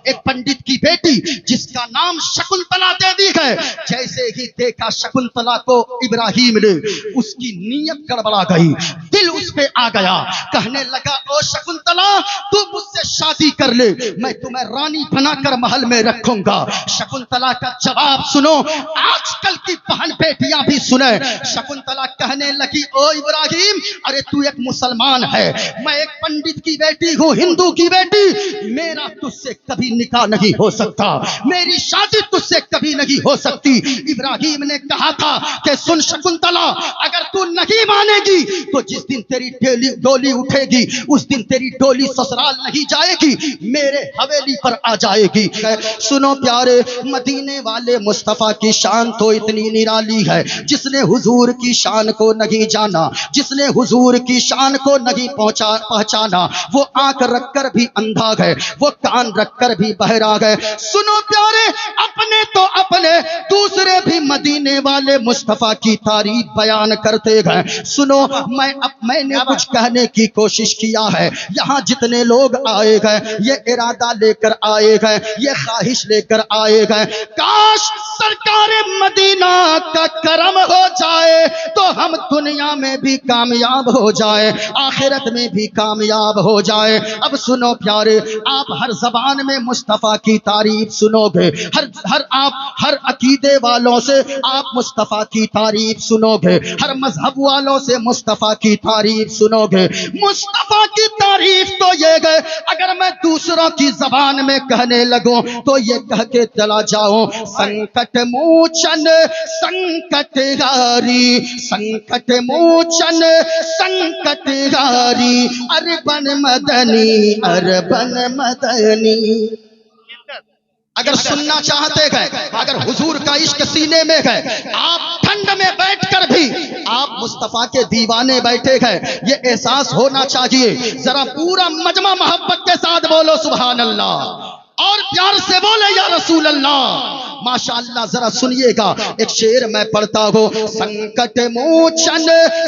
ایک पंडित की बेटी जिसका नाम शकुंतला देवी है, जैसे ही देखा शकुंतला को इब्राहिम ने, उसकी नीयत गड़बड़ा गई, दिल उस पे आ गया, कहने लगा ओ शकुंतला तू मुझसे शादी कर ले, मैं तुम्हें रानी बनाकर महल में रखूंगा। शकुंतला का जवाब सुनो, आजकल की बहन बेटियां भी सुने। शकुंतला कहने लगी ओ इब्राहिम, अरे तू एक मुसलमान है, मैं एक पंडित की बेटी हूँ, हिंदू की बेटी, मेरा तुझसे कभी निकाह नहीं हो सकता, मेरी शादी तुझसे कभी नहीं हो सकती। इब्राहिम ने कहा था कि सुन शकुंतला, अगर तू नहीं मानेगी तो जिस दिन तेरी डोली उठेगी उस दिन तेरी डोली ससुराल नहीं जाएगी, मेरे हवेली पर आ जाएगी। सुनो प्यारे, मदीने वाले मुस्तफा की शान तो इतनी निराली है, जिसने हुजूर की शान को नहीं जाना, जिसने हुजूर की शान को नहीं पहचाना, वो आंख रखकर भी अंधा है, वो कान रखकर भी बहरा है। सुनो प्यारे, अपने तो अपने, दूसरे भी मदीने वाले मुस्तफा की तारीफ बयान करते हैं। सुनो, मैंने कुछ कहने की कोशिश किया है, यहाँ जितने लोग आए गए ये इरादा लेकर आए गए, ये ख्वाहिश लेकर आए गए, काश सरकार मदीना का करम हो जाए तो हम दुनिया में भी कामयाब हो जाए, आखिरत में भी कामयाब हो जाए। अब सुनो प्यारे, आप हर जबान में मुस्तफा की तारीफ सुनोगे, हर अकीदे वालों से आप मुस्तफा की तारीफ सुनोगे, हर मजहब वालों से मुस्तफा की तारीफ सुनोगे। मुस्तफा की तारीफ तो ये गए, अगर मैं दूसरों की जबान में कहने लगूं तो ये कह के चला जाऊं, संकट मोचन संकट हारी, संकट मोचन संकट हारी, अरबन मदनी अरबन मदनी। अगर सुनना चाहते गए, अगर हुजूर का इश्क सीने में गए, आप ठंड में बैठकर भी आप मुस्तफा के दीवाने बैठे गए, ये एहसास होना चाहिए। जरा पूरा मजमा मोहब्बत के साथ बोलो सुभान अल्लाह, और प्यार से बोले या रसूल अल्लाह। माशाअल्लाह, जरा सुनिएगा, एक शेर मैं पढ़ता हूँ, संकट मोचन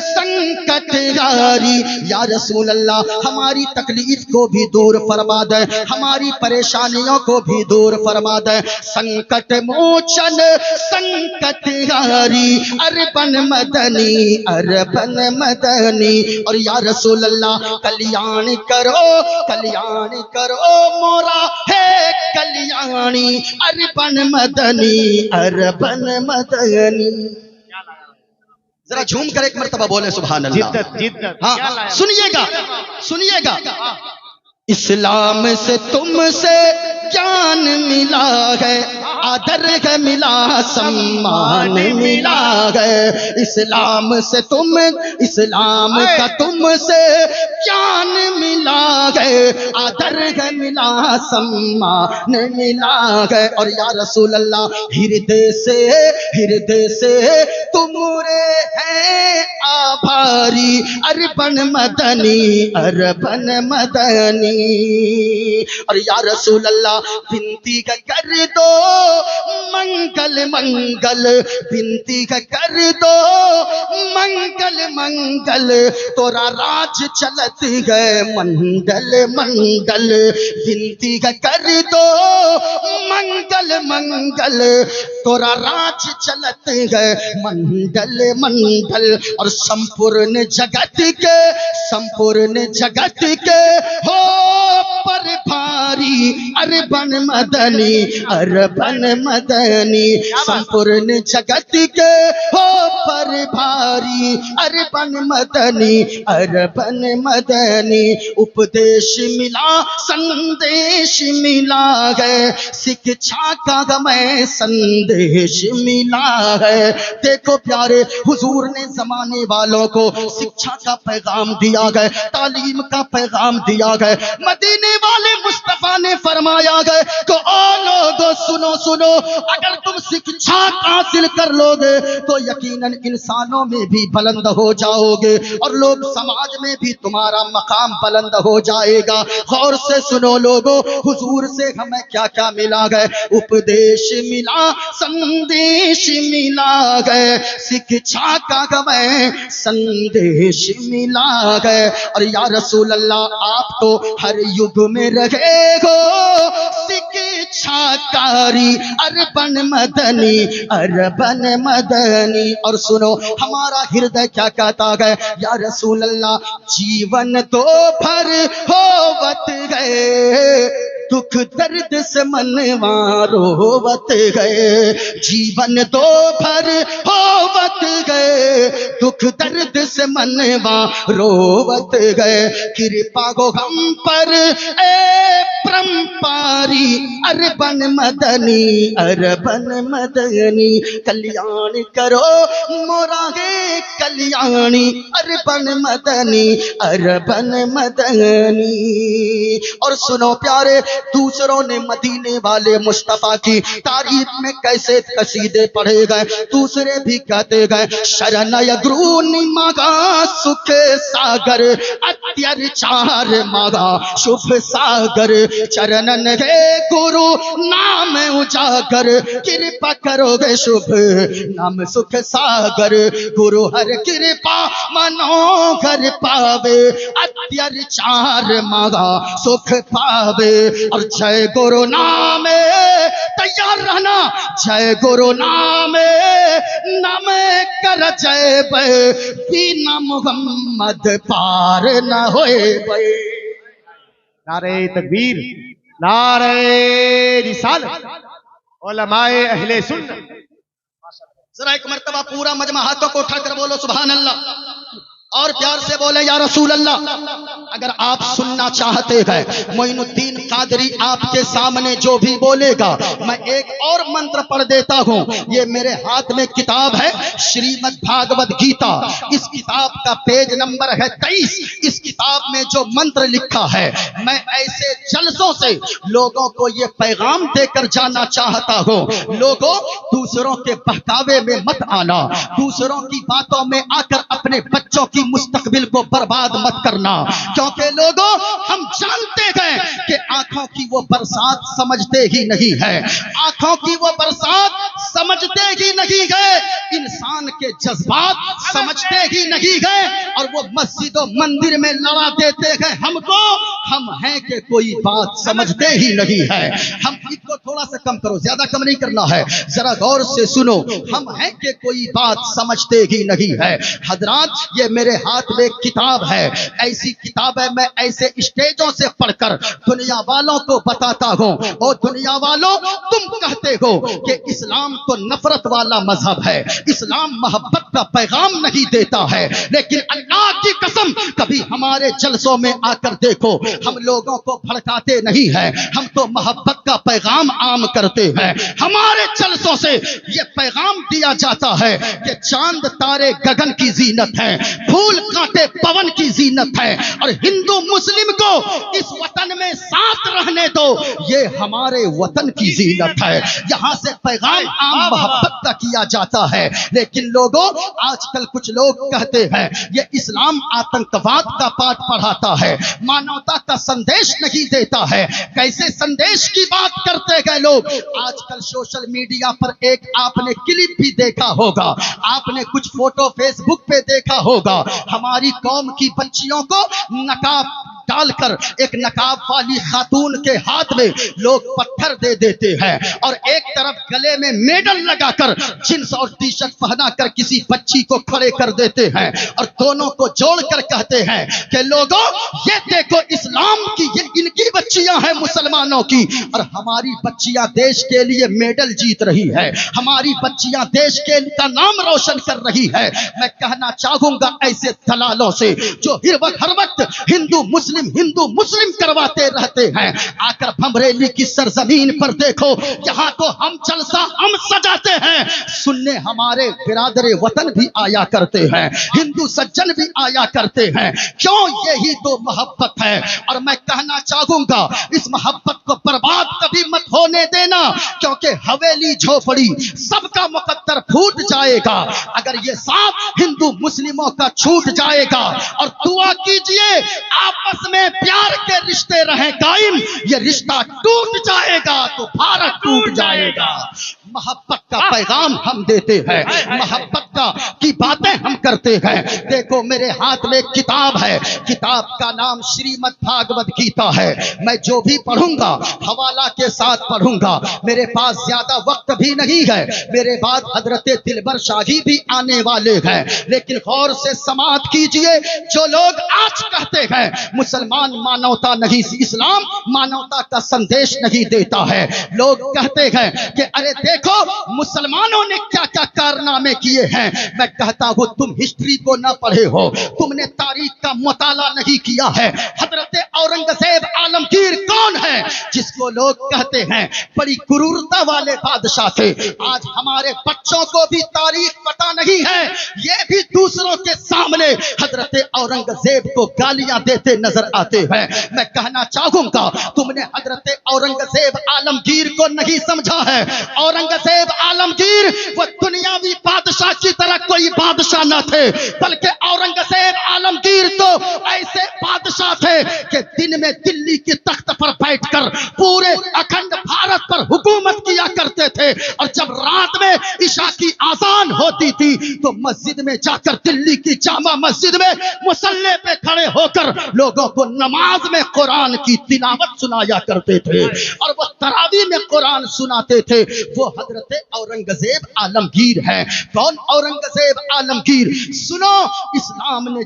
संकट हारी, या रसूल अल्लाह हमारी तकलीफ को भी दूर फरमा दे, हमारी परेशानियों को भी दूर फरमा दे। संकट मोचन संकट हारी, अरबन मदनी अरबन मदनी, और या रसूल अल्लाह कल्याण करो मोरा है कल्याणी, अरबन मदनी अरबन मदनी। जरा झूम कर एक मर्तबा बोले सुभान अल्लाह। हाँ सुनिएगा, इस्लाम से तुमसे ज्ञान मिला है, आदर है मिला, सम्मान मिला है। इस्लाम का तुमसे ज्ञान मिला है, आदर है मिला, सम्मान मिला है। और या रसूल अल्लाह हृदय से तुमरे हैं आभारी, अरबन मदनी। और या रसूल अल्लाह विनती कर दो मंगल, विनती कर दो मंगल, तोरा राज चलत है मंडल, विनती कर दो मंगल, तोरा राज चलत है मंडल। और संपूर्ण जगत के हो पर भारी, अरबन मदनी, संपूर्ण जगत के हो पर भारी, अरबन मदनी। उपदेश मिला संदेश मिला है, शिक्षा का हमें संदेश मिला है। देखो प्यारे, हुजूर ने जमाने वालों को शिक्षा का पैगाम दिया गया, तालीम का पैगाम दिया गया। मदीने वाले मुस्तफा ने फरमाया गया कि ओ लोगों सुनो, अगर तुम शिक्षा हासिल कर लोगे तो यकीनन इंसानों में भी बुलंद हो जाओगे और लोग समाज में भी तुम्हारा मकाम बुलंद हो जाएगा। गौर से सुनो लोगों, हुजूर से हमें क्या क्या मिला गया, उपदेश मिला संदेश मिला गया, शिक्षा का हमें संदेश मिला गया। और या रसूल अल्लाह आप तो हर युग में रहे हो, पारी अरबन मदनी अरबन मदनी। और सुनो हमारा हृदय क्या कहता है, या रसूल अल्लाह जीवन तो भर होवत गए, दुख दर्द से मनवा रोवत गए, जीवन तो भर होवत गए, दुख दर्द से मनवा रोवत गए। कृपा को हम पर ए परम्पारी अरबन मदनी अरबन मदनी। कल्याण करो मोरा है कल्याणी अरबन मदनी अरबन मदनी। और सुनो प्यारे, दूसरों ने मदीने वाले मुस्तफा की तारीफ में कैसे कसीदे पढ़े गए, दूसरे भी कहते गए शरणय गुरुनि मागा सुख सागर अत्याचार मागा शुभ सागर, चरणन के गुरु नाम उजागर, कृपा करोगे शुभ नाम सुख सागर, गुरु हर कृपा मनोहर पावे, अत्याचार मागा सुख पावे। और जय गुरु नाम तैयार रहना, जय गुरु नाम नाम कर जय बे, बिना मोहम्मद पार न होए बे। नारे तकबीर, नारे रिसालत, उलमाए अहले सुन्नत। जरा एक मर्तबा पूरा मजमा हाथों को उठाकर बोलो सुभान अल्लाह, और प्यार से बोले या रसूल अल्लाह। अगर आप सुनना चाहते हैं मोइनुद्दीन कादरी आपके सामने जो भी बोलेगा, मैं एक और मंत्र पढ़ देता हूं। ये मेरे हाथ में किताब है श्रीमद् भागवत गीता, इस किताब का पेज नंबर है 23। इस किताब में जो मंत्र लिखा है, मैं ऐसे जलसों से लोगों को ये पैगाम देकर जाना चाहता हूं, लोगों दूसरों के बहकावे में मत आना, दूसरों की बातों में आकर अपने बच्चों की मुस्तकबिल को बर्बाद मत करना। क्योंकि लोगों हम जानते हैं कि आंखों की वो बरसात समझते ही नहीं है, आंखों की वो बरसात समझते ही नहीं है, इंसान के जज्बात समझते ही नहीं है, और वो मस्जिदों मंदिर में लड़ा देते हैं हमको, हम हैं कि कोई बात समझते ही नहीं है। हम इसको थोड़ा सा कम करो, ज्यादा कम नहीं करना है, जरा गौर से सुनो, हम हैं कि कोई बात समझते ही नहीं है। हजरात, ये मेरे हाथ में किताब है, ऐसी किताब है मैं ऐसे स्टेजों से पढ़कर दुनिया वालों को बताता हूं। और दुनिया वालों, तुम कहते हो कि इस्लाम तो नफरत वाला मजहब है, इस्लाम मोहब्बत का पैगाम नहीं देता है, लेकिन अल्लाह की कसम कभी हमारे जलसों में आकर देखो, हम लोगों को भड़काते नहीं है, हम तो मोहब्बत का पैगाम आम करते हैं। हमारे जलसों से ये पैगाम दिया जाता है कि चांद तारे गगन की जीनत है, फूल कांटे पवन की जीनत है, और हिंदू मुस्लिम को इस वतन में साथ रहने दो, ये हमारे वतन की जीनत है। यहाँ से पैगाम आम मोहब्बत का किया जाता है। लेकिन लोगों, आजकल कुछ लोग कहते हैं ये इस्लाम आतंकवाद का पाठ पढ़ाता है, मानवता का संदेश नहीं देता है। कैसे संदेश की बात करते हैं लोग। आजकल सोशल मीडिया पर एक आपने क्लिप भी देखा होगा, आपने कुछ फोटो फेसबुक पे देखा होगा, हमारी कौम की बच्चियों को नकाब डालकर एक नकाब वाली खातून के हाथ में लोग पत्थर दे देते हैं, और एक तरफ गले में मेडल लगाकर जींस और टी शर्ट पहनाकर किसी बच्ची को खड़े कर देते हैं, और दोनों को जोड़कर कहते हैं कि लोगों ये देखो इस्लाम की, ये इनकी बच्चियां हैं मुसलमानों की, और हमारी बच्चियां देश के लिए मेडल जीत रही है, हमारी बच्चियां देश के का नाम रोशन कर रही है। मैं कहना चाहूंगा ऐसे दलालों से जो हर वक्त हिंदू मुस्लिम करवाते रहते हैं, आकर भमरेली की सरजमीन पर देखो, यहाँ तो हम जलसा हम सजाते हैं, सुनने हमारे बिरादरे वतन भी आया करते हैं, हिंदू सज्जन भी आया करते हैं। क्यों? यही तो मोहब्बत है। और मैं कहना चाहूंगा इस मोहब्बत को बर्बाद कभी मत होने देना, क्योंकि हवेली झोपड़ी सबका मुकद्दर फूट जाएगा अगर ये साथ हिंदू मुस्लिमों का छूट जाएगा। और दुआ कीजिए आपस में प्यार के रिश्ते रहे कायम, ये रिश्ता टूट जाएगा तो भारत टूट जाएगा। मोहब्बत का पैगाम हम देते हैं, मोहब्बत मक्का की बातें हम करते हैं। देखो मेरे हाथ में एक किताब है, किताब का नाम श्रीमद् भागवत गीता है। मैं जो भी पढ़ूंगा हवाला के साथ पढ़ूंगा। मेरे पास ज्यादा वक्त भी नहीं है, मेरे बाद हजरत दिलबर शाही भी आने वाले हैं। लेकिन गौर से समाअत कीजिए, जो लोग आज कहते हैं मुसलमान मानवता नहीं, इस्लाम मानवता का संदेश नहीं देता है, लोग कहते हैं कि अरे देखो मुसलमानों ने क्या क्या कारनामे किए हैं। मैं कहता हूं तुम हिस्ट्री को न पढ़े हो, तुमने तारीख का मुताला नहीं किया है। हजरत औरंगजेब आलमगीर कौन है जिसको लोग कहते हैं बड़ी क्रूरता वाले बादशाह थे। आज हमारे बच्चों को भी तारीख पता नहीं है, ये भी दूसरों के सामने हजरत औरंगजेब को गालियां देते नजर आते हैं। मैं कहना चाहूंगा तुमने हजरत औरंगजेब आलमगीर को नहीं समझा है। औरंगजेब आलमगीर वो दुनियावी बादशाह की तरह कोई बादशाह न थे, बल्कि औरंगजेब आलमगीर तो ऐसे बादशाह थे कि दिन में दिल्ली की तख्त पर बैठकर पूरे अखंड भारत पर हुकूमत किया करते थे, और जब रात में ईशा की आजान होती थी तो मस्जिद में जाकर, दिल्ली की जामा मस्जिद में मुसल्ले पे खड़े होकर लोगों को नमाज में कुरान की तिलावत सुनाया करते थे, और वो तरावी में कुरान सुनाते थे। वो हजरत औरंगजेब आलमगीर है। कौन औरंगजेब आलमगीर? सुनो, इस्लाम ने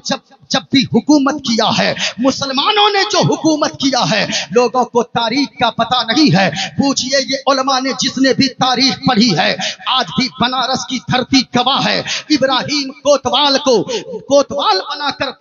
जब भी हुकूमत किया है, मुसलमानों ने जो हुकूमत किया है, लोगों को तारीख का पता नहीं है। पूछिए ये उलमा ने जिसने भी तारीख पढ़ी है, आज भी बनारस की धरती गवाह है। इब्राहिम कोतवाल को कोतवाल बनाकर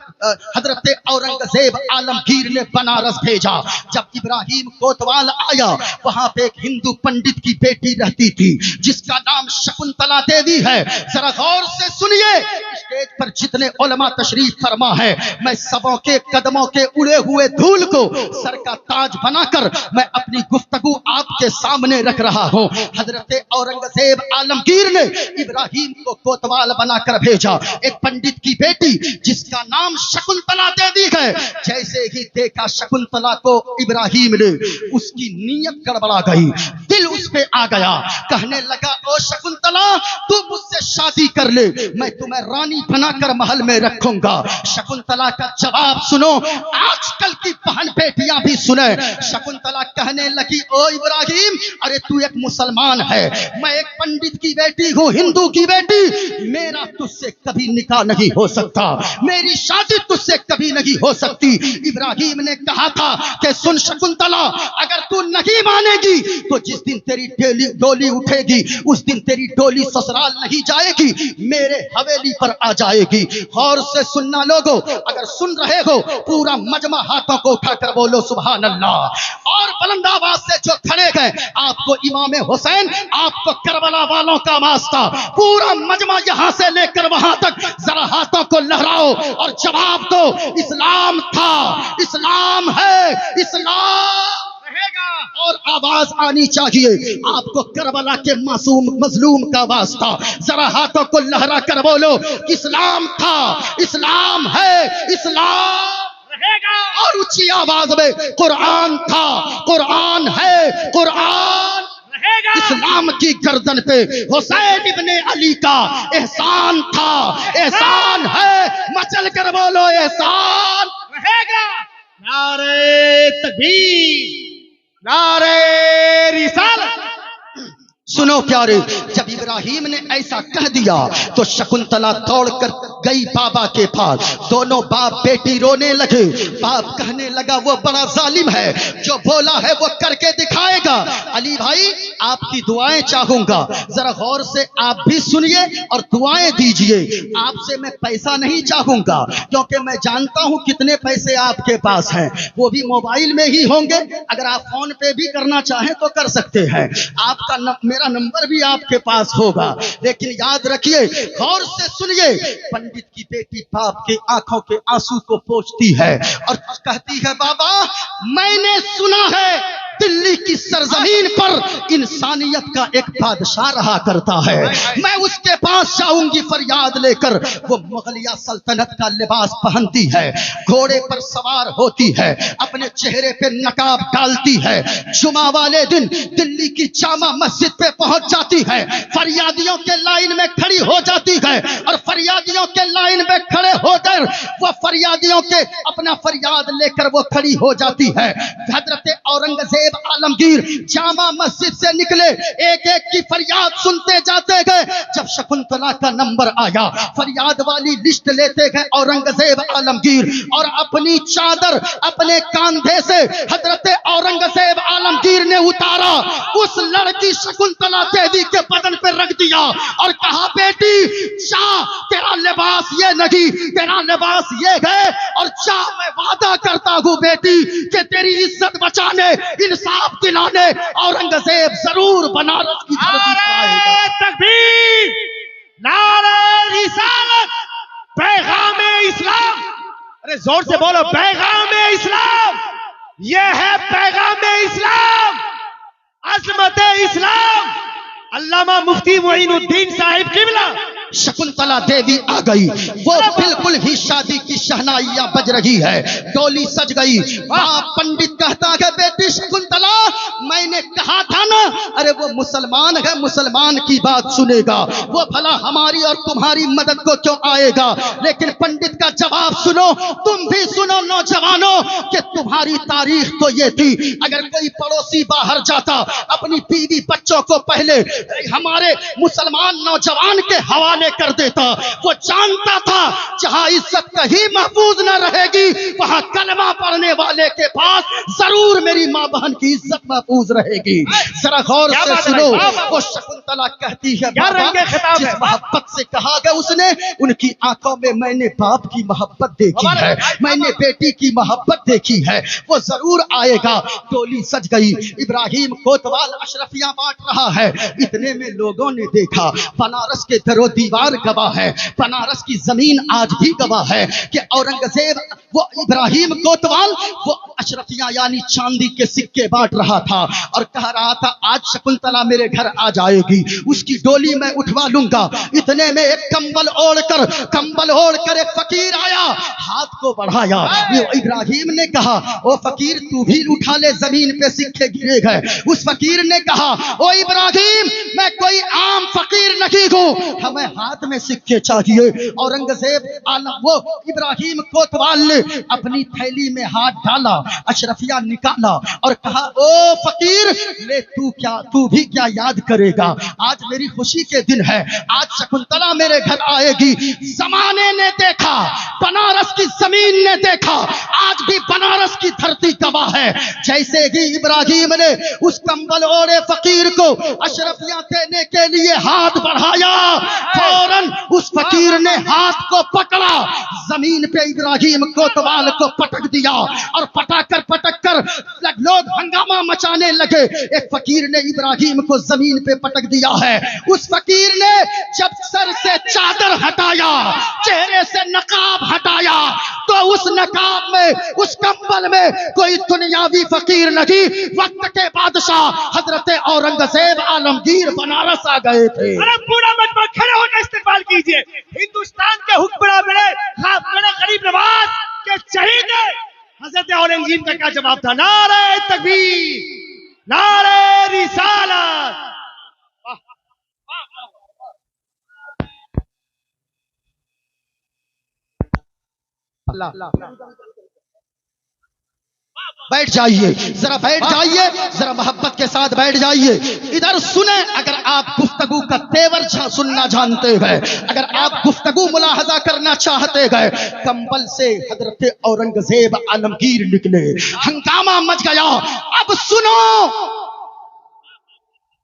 हजरत औरंगजेब आलमगीर ने बनारस भेजा। जब इब्राहिम कोतवाल आया, वहां पे एक हिंदू पंडित की बेटी रहती थी जिसका नाम शकुंतला देवी है। जरा गौर से सुनिए, स्टेज पर जितने उलमा तशरीफ फरमा है, मैं सबों के कदमों के उड़े हुए धूल को सर का ताज बनाकर मैं अपनी गुफ्तगू आपके सामने रख रहा हूं। हजरत औरंगजेब आलमगीर ने इब्राहिम को कोतवाल बनाकर भेजा, एक पंडित की बेटी जिसका नाम शकुंतला देवी है। जैसे ही देखा शकुंतला को इब्राहिम ने, उसकी नीयत गड़बड़ा गई, दिल उस पे आ गया। कहने लगा, ओ शकुंतला तू मुझसे शादी कर ले, मैं तुम्हें रानी बनाकर महल में रखूंगा। शकुंतला का जवाब सुनो, आजकल की बहन बेटियां भी सुने। शकुंतला कहने लगी, ओ इब्राहिम, अरे तू एक मुसलमान है, मैं एक पंडित की बेटी हूँ, हिंदू की बेटी, मेरा तुझसे कभी निकाह नहीं हो सकता, मेरी शादी तुझसे कभी नहीं हो सकती। इब्राहिम ने कहा था कि सुन शकुंतला, अगर तू नहीं मानेगी तो जिस दिन तेरी डोली उठेगी उस दिन तेरी डोली ससुराल नहीं जाएगी, मेरे हवेली पर आ जाएगी। गौर से सुनना लोगो, अगर सुन रहे हो पूरा मजमा हाथों को उठाकर बोलो सुभान अल्लाह। और बुलंद आवाज से जो खड़े गए, आपको इमाम हुसैन, आपको करबला वालों का वास्ता, पूरा मजमा यहां से लेकर वहां तक जरा हाथों को लहराओ और जवाब दो, इस्लाम था, इस्लाम है, इस्लाम रहेगा। और आवाज आनी चाहिए आपको करबला के मासूम मजलूम का वास्ता, जरा हाथों को लहरा कर बोलो, इस्लाम था, इस्लाम है, इस्लाम रहेगा। और ऊंची आवाज में, कुरान था, कुरान है, कुरान रहेगा। इस्लाम की गर्दन पे हुसैन इब्ने अली का एहसान था, एहसान है, मचल कर बोलो एहसान रहेगा। नारे तकबीर, नारे रिसालत। सुनो प्यारे, जब इब्राहिम ने ऐसा कह दिया तो शकुंतला दौड़कर गई बाबा के पास। दोनों बाप बेटी रोने लगे। बाप कहने लगा, वो बड़ा जालिम है, जो बोला है वो करके दिखाएगा। अली भाई आपकी दुआएं चाहूंगा, जरा गौर से आप भी सुनिए और दुआएं दीजिए। आपसे मैं पैसा नहीं चाहूंगा, क्योंकि मैं जानता हूं कितने पैसे आपके पास हैं, वो भी मोबाइल में ही होंगे। अगर आप फोन पे भी करना चाहें तो कर सकते हैं, आपका मेरा नंबर भी आपके पास होगा। लेकिन याद रखिए, गौर से सुनिए, पंडित की बेटी बाप के आंखों के आंसू को पोंछती है और कहती है, बाबा मैंने सुना है दिल्ली की सरजमीन पर इंसानियत का एक बादशाह रहा करता है, मैं उसके पास जाऊंगी फरियाद लेकर। वो मुगलिया सल्तनत का लिबास पहनती है, घोड़े पर सवार होती है, अपने चेहरे पे नकाब डालती है, जुमा वाले दिन दिल्ली की कि जामा मस्जिद पे पहुंच जाती है, फरियादियों के लाइन में खड़ी हो जाती है और फरियादियों के लाइन में खड़े होकर वो फरियादियों के अपना फरियाद लेकर वो खड़ी हो जाती है। हजरत औरंगजेब आलमगीर जामा मस्जिद से निकले, एक एक की फरियाद सुनते जाते गए। जब शकुंतला का नंबर आया, फरियाद वाली लिस्ट लेते गए औरंगजेब आलमगीर और अपनी चादर अपने कांधे से हजरत औरंगजेब आलमगीर ने उतारा, उस लड़की शकुंतला देवी के बदन पर रख दिया और कहा, बेटी जा, तेरा लिबास ये नहीं, तेरा लिबास ये है, और जा, मैं वादा करता हूं बेटी कि तेरी इज्जत बचाने, इंसाफ दिलाने औरंगजेब जरूर बनारस की धरती पर आएगा। तकबीर, नारे रिसालत, पैगाम इस्लाम। अरे जोर से बोलो, पैगाम इस्लाम। ये है पैगाम इस्लाम, अजमत इस्लाम। अल्लामा मुफ्ती मोइनुद्दीन साहिब किबला। शकुंतला देवी आ गई, वो बिल्कुल ही शादी की शहनाइयां बज रही है, डोली सज गई। वहां पंडित कहता है, बेटी शकुंतला, मैंने कहा था ना, अरे वो मुसलमान है, मुसलमान की बात सुनेगा, वो भला हमारी और तुम्हारी मदद को क्यों आएगा। लेकिन पंडित का जवाब सुनो, तुम भी सुनो नौजवानों, कि तुम्हारी तारीख तो ये थी, अगर कोई पड़ोसी बाहर जाता अपनी बीवी बच्चों को पहले हमारे मुसलमान नौजवान के हवाले कर देता। वो जानता था जहां इज्जत कहीं महफूज न रहेगी, वहां कलमा पढ़ने वाले के पास जरूर मेरी मां बहन की इज्जत महफूज रहेगी। जरा गौर से सुनो, वो शकुंतला कहती है, जिस मोहब्बत से कहा गया उसने, उनकी आंखों में मैंने बाप की मोहब्बत देखी है, मैंने बेटी की मोहब्बत देखी है, वो जरूर आएगा। टोली सज गई, इब्राहिम कोतवाल अशरफियां बांट रहा है। इतने में लोगों ने देखा, बनारस के दरो दीवार गवाह है, बनारस की जमीन आज भी गवाह है कि औरंगजेब वो इब्राहिम कोतवाल वो अशरफियां यानी चांदी के सिक्के बांट रहा था और कह रहा था, आज शकुंतला मेरे घर आ जाएगी, उसकी डोली मैं उठवा लूंगा। इतने में एक कंबल ओढ़कर एक फकीर आया, हाथ को बढ़ाया। इब्राहिम ने कहा, ओ फकीर तू भी उठा ले, जमीन पे सिक्के गिरे गए। उस फकीर ने कहा, ओ इब्राहिम, मैं कोई आम फकीर नहीं हूं, हमें हाथ में सिक्के चाहिए। औरंगजेब वो इब्राहिम कोतवाल ने अपनी थैली में हाथ डाला, अशरफिया निकाला और कहा, ओ फकीर ले, तू भी क्या याद करेगा, आज मेरी खुशी के दिन है, आज शकुंतला मेरे घर आएगी। जमाने ने देखा, बनारस की जमीन ने देखा, आज भी बनारस की धरती गवाह है। जैसे ही इब्राहिम ने उस कंबल ओढ़े फकीर को अशरफिया देने के लिए हाथ बढ़ाया, फौरन उस फकीर ने हाथ को पकड़ा, जमीन पे इब्राहिम कोतवाल को पटक दिया और पटक कर लोग हंगामा मचाने लगे। एक फकीर ने इब्राहिम को जमीन पे पटक दिया है। उस फकीर ने जब सर से चादर हटाया, चेहरे से नकाब हटाया, तो उस नकाब में, उस कंबल में कोई दुनियावी फकीर नहीं, वक्त के बादशाह हजरत औरंगजेब आलमगीर बनारस आ गए थे। अरे पूरा मजमा खड़े होकर इस्तेमाल कीजिए। हिंदुस्तान के हुक्मरान बड़े गरीब नवाज के शहीद हजरत औरंगजेब का क्या जवाब था? नारे तकबीर, नारे रिसालत। बैठ जाइए, जरा बैठ जाइए, जरा मोहब्बत के साथ बैठ जाइए। इधर सुने, अगर आप गुफ्तगू का तेवर सुनना जानते हैं, अगर आप गुफ्तगू मुलाहजा करना चाहते हैं, कंबल से हजरत औरंगजेब आलमगीर निकले, हंगामा मच गया। अब सुनो,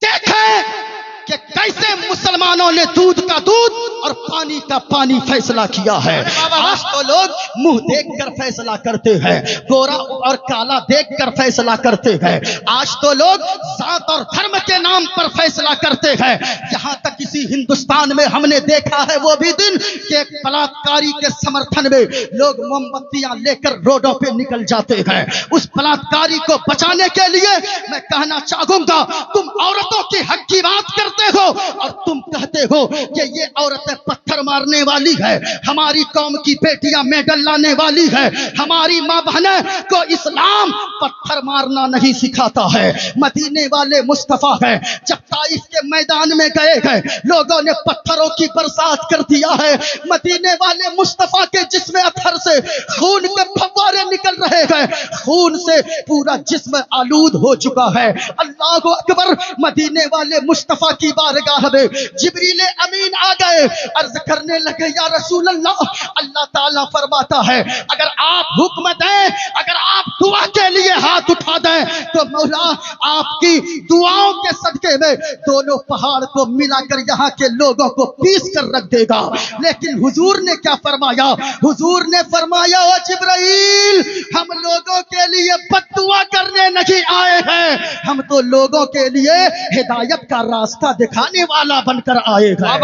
देखें कि कैसे मुसलमानों ने दूध का दूध और पानी का पानी फैसला किया है। आज तो लोग मुंह देखकर फैसला करते हैं, गोरा और काला देखकर फैसला करते हैं। आज तो लोग जात और धर्म के नाम पर फैसला करते हैं। यहाँ तक किसी हिंदुस्तान में हमने देखा है वो भी दिन कि एक बलात्कारी के समर्थन में लोग मोमबत्तियां लेकर रोडों पे निकल जाते हैं। उस बलात्कारी को बचाने के लिए मैं कहना चाहूंगा, तुम औरतों के हक की बात करते हो और तुम कहते हो कि ये औरतें पत्थर मारने वाली है, हमारी कौम की बेटियां मेडल लाने वाली है, हमारी माँ बहनें को इस्लाम पत्थर मारना नहीं सिखाता है। मदीने वाले मुस्तफा है, जब ताइफ के मैदान में गए हैं लोगों ने पत्थरों की बरसात कर दिया है। मदीने वाले मुस्तफा के जिस्म अतहर से खून के फव्वारे निकल रहे हैं, खून से पूरा जिस्म आलूद हो चुका है। अल्लाह अकबर। मदीने वाले मुस्तफा की बारगाह में जिब्रील अमीन आ गए, अर्ज करने लगे या रसूल अल्लाह, अल्लाह ताला फरमाता है अगर आप हुक्म दें, अगर आप दुआ के लिए हाथ उठा दें तो मौला आपकी दुआओं के सदके में दोनों पहाड़ को मिलाकर यहाँ के लोगों को पीस कर रख देगा। लेकिन हुजूर ने क्या फरमाया? हुजूर ने फरमाया ओ जिब्राइल, हम लोगों के लिए बद्दुआ करने नहीं आए हैं, हम तो लोगों के लिए हिदायत का रास्ता दिखाने वाला बनकर आए हैं।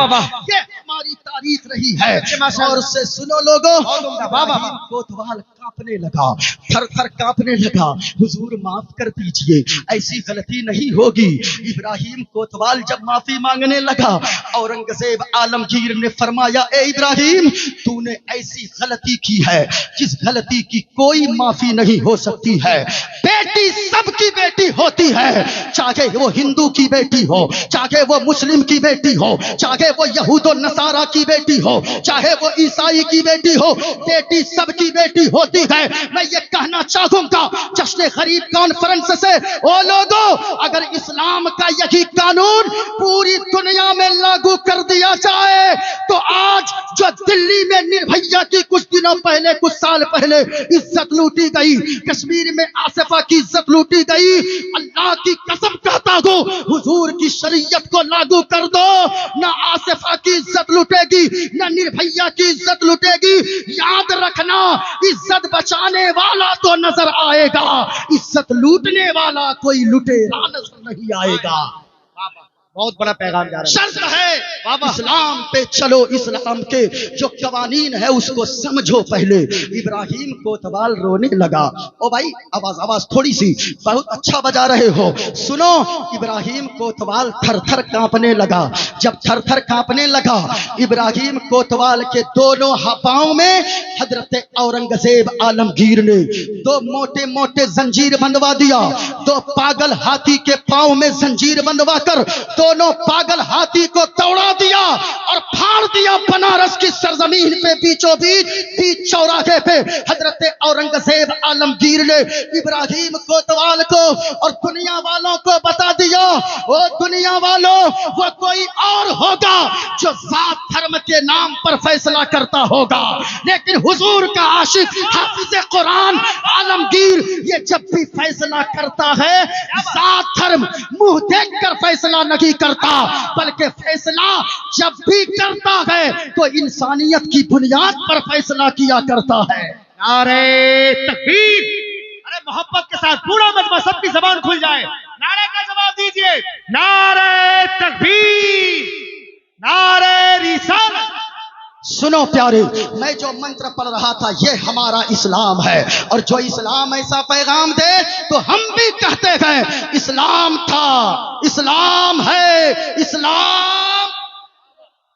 ये हमारी तारीख रही है। और से सुनो लोगों, इब्राहीम कोतवाल कांपने लगा, थर थर कांपने लगा। हुजूर माफ कर दीजिए, ऐसी गलती नहीं होगी। इब्राहीम कोतवाल जब माफी मांगने लगा, औरंगजेब आलमगीर ने फरमाया ए इब्राहीम, तूने ऐसी गलती की है जिस गलती की कोई माफी नहीं हो सकती है। बेटी सबकी बेटी होती है, चाहे वो हिंदू की बेटी हो, चाहे वो मुस्लिम की बेटी हो, चाहे वो यहूद और नसारा की बेटी हो, चाहे वो ईसाई की बेटी हो, बेटी सबकी बेटी होती है। मैं ये कहना चाहूंगा जश्न गरीब कॉन्फ्रेंस से, ओ लोगों, अगर इस्लाम का यही कानून पूरी दुनिया में लागू कर दिया जाए तो आज जो दिल्ली में निर्भया की कुछ दिनों पहले, कुछ साल पहले इज्जत लूटी गई, कश्मीर में आसिफा की इज्जत लूटी गई, अल्लाह की कसम कहता हूं हुजूर की शरीयत को लागू कर दो, ना आसिफा की इज्जत लूटेगी, ना निर्भया की इज्जत लूटेगी। याद रखना, इज्जत बचाने वाला तो नजर आएगा, इज्जत लूटने वाला कोई लुटेरा नजर नहीं आएगा। बहुत बड़ा पैगाम जा रहा है। शर्त है इस्लाम पे चलो, इस्लाम के जो कवानीन है उसको समझो पहले। इब्राहीम कोतवाल रोने लगा। ओ भाई आवाज थोड़ी सी, बहुत अच्छा बजा रहे हो, सुनो। इब्राहीम कोतवाल थर थर कांपने लगा। जब थर थर कांपने लगा, इब्राहीम कोतवाल के दोनों पांव में हजरत औरंगजेब आलमगीर ने दो मोटे मोटे जंजीर बंधवा दिया। दो पागल हाथी के पांव में जंजीर बंधवा कर दोनों पागल हाथी को दौड़ा दिया और फाड़ दिया बनारस की सरजमीन पे, बीचों बीच चौराहे पे। हजरत औरंगजेब आलमगीर ने इब्राहीम कोतवाल को और दुनिया वालों को बता दिया, ओ दुनिया वालों, वो कोई और होगा जो जात धर्म के नाम पर फैसला करता होगा, लेकिन हुजूर का आशिक हाफिज कुरान आलमगीर ये जब भी फैसला करता है, जात धर्म मुंह देख कर फैसला नहीं करता, बल्कि फैसला जब भी करता है तो इंसानियत की बुनियाद पर फैसला किया करता है। नारे तकबीर! अरे मोहब्बत के साथ पूरा मजमा, सबकी जबान खुल जाए, नारे का जवाब दीजिए। नारे तकबीर, नारे रिसालत। सुनो प्यारे, मैं जो मंत्र पढ़ रहा था ये हमारा इस्लाम है, और जो इस्लाम ऐसा पैगाम दे तो हम भी कहते हैं इस्लाम था, इस्लाम है, इस्लाम।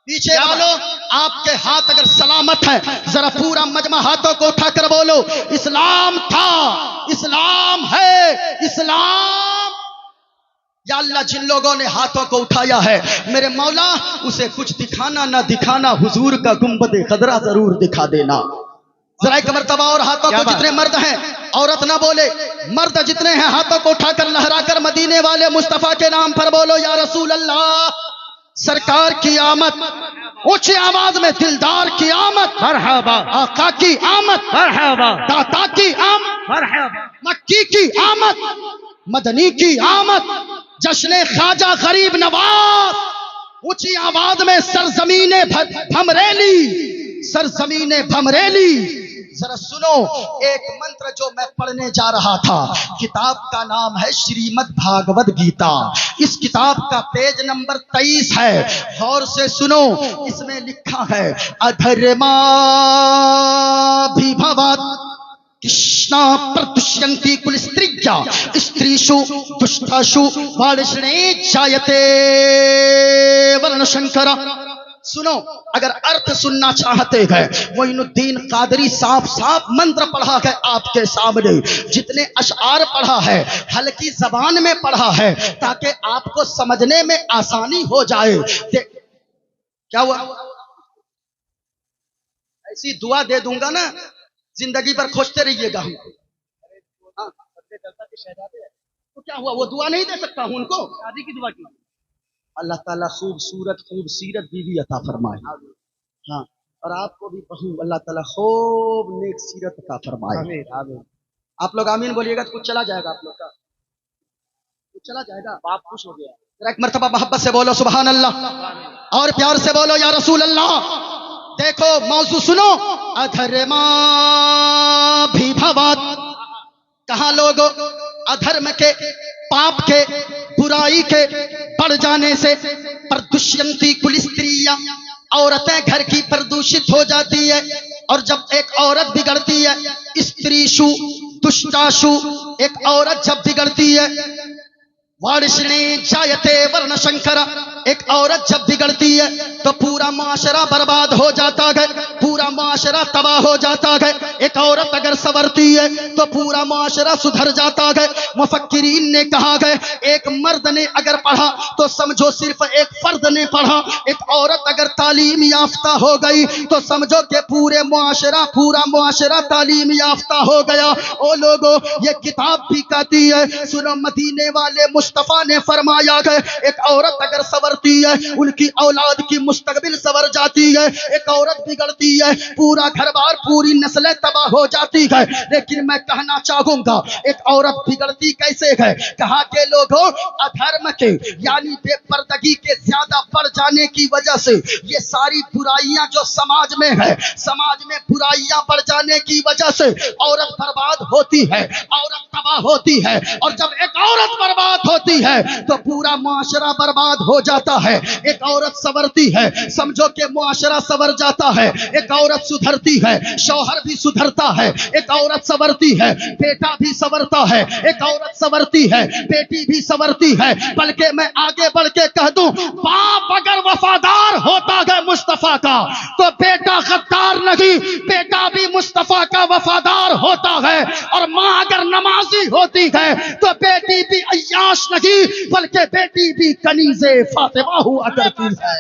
पीछे वालों, आपके हाथ अगर सलामत है जरा पूरा मजमा हाथों को उठाकर बोलो इस्लाम था, इस्लाम है, इस्लाम। या अल्लाह, जिन लोगों ने हाथों को उठाया है मेरे मौला, उसे कुछ दिखाना ना दिखाना, हुजूर का गुंबद खदरा जरूर दिखा देना। जरा एक मर्तबा और हाथों को, जितने मर्द हैं, औरत ना बोले, मर्द जितने हैं हाथों को उठाकर लहराकर मदीने वाले मुस्तफा के नाम पर बोलो या रसूल अल्लाह, सरकार की आमद, ऊंची आवाज में दिलदार की आमद, मरहबा, आका की आमद, मरहबा, दाता की आमद, मरहबा, मक्की की आमद, मदनी की आमद, जश्न ख्वाजा गरीब नवाज। ऊंची आवाज में सरजमीने भमरेली, सरजमीने भमरेली। जरा सुनो एक मंत्र जो मैं पढ़ने जा रहा था। किताब का नाम है श्रीमद् भागवत गीता। इस किताब का पेज नंबर 23 है, गौर से सुनो। इसमें लिखा है अधर्मा भी भवत कृष्णा प्रदुष्यन्ति कुलस्त्रिया स्त्रीषु दुष्टाषु वार्ष्णे जायते वर्णशंकर। सुनो, अगर अर्थ सुनना चाहते हैं, मोइनुद्दीन कादरी साफ साफ मंत्र पढ़ा है आपके सामने, जितने अशआर पढ़ा है हल्की जबान में पढ़ा है ताकि आपको समझने में आसानी हो जाए। क्या हुआ? ऐसी दुआ दे दूंगा ना, जिंदगी भर खोजते रहिएगा हमको। हाँ, तो क्या हुआ, वो दुआ नहीं दे सकता हूं उनको? शादी की दुआ की। अल्लाह ताला खूबसूरत बीवी अता फरमाए। हाँ, और आपको भी बहू अल्लाह ताला खूब नेक सीरत अता फरमाए। आप लोग आमीन बोलिएगा तो कुछ चला जाएगा, आप लोग का कुछ चला जाएगा। बाप खुश हो गया। एक मर्तबा मोहब्बत से बोलो सुभान अल्लाह, और प्यार से बोलो या रसूल अल्लाह। देखो मौजू सुनो, अधर्मा भी भवात। कहा लोग अधर्म के, पाप के, बुराई के बढ़ जाने से प्रदुष्यंती कुल स्त्रियां, औरतें घर की प्रदूषित हो जाती है। और जब एक औरत बिगड़ती है, स्त्रीशु दुष्टाशु, एक औरत जब बिगड़ती है, वार्ष्णे जायते वर्णशंकर, एक औरत जब बिगड़ती है तो पूरा माशरा बर्बाद हो जाता है, पूरा माशरा तबाह हो जाता है। एक औरत अगर संवरती है तो पूरा माशरा सुधर जाता है। मुफक्किरीन ने कहा है, एक मर्द ने अगर पढ़ा तो समझो सिर्फ एक फर्द ने पढ़ा, एक औरत अगर तालीम याफ्ता हो गई तो समझो कि पूरा मुआशरा तालीम याफ्ता हो गया। ओ लोगों, ये किताब भी कहती है, सुनो, मदीने वाले मुस्तफा ने फरमाया है, एक औरत अगर संवरती है उनकी औलाद की मुस्तकबिल संवर जाती है। एक औरत बिगड़ती है, पूरा घर बार, पूरी नस्लें तबाह हो जाती है। लेकिन मैं कहना चाहूंगा, एक औरत बिगड़ती कैसे है? कहा के लोगों, अधर्म के यानी बेपर्दगी के ज्यादा बढ़ जाने की वजह से ये सारी बुराइयां जो समाज में है, समाज में बुराइयां बढ़ जाने की वजह से औरत बर्बाद होती है, औरत तबाह होती है। और जब एक औरत बर्बाद होती है तो पूरा मुआशरा बर्बाद हो जाता है। एक औरत संवरती है, समझो कि मुआशरा संवर जाता है। एक औरत सुधरती है, शौहर भी सुधरता है। एक औरत संवरती है, बेटा भी संवरता है। एक औरत संवरती है, बेटी भी संवरती है। बल्कि मैं आगे बढ़ के कह दूं, बाप अगर वफादार होता है मुस्तफा का तो बेटा गद्दार नहीं, बेटा भी मुस्तफा का वफादार होता है। और माँ अगर नमाजी होती है तो बेटी भी अय्याश नहीं, बल्कि बेटी भी कनीज़े फातिमा हुआ करती है।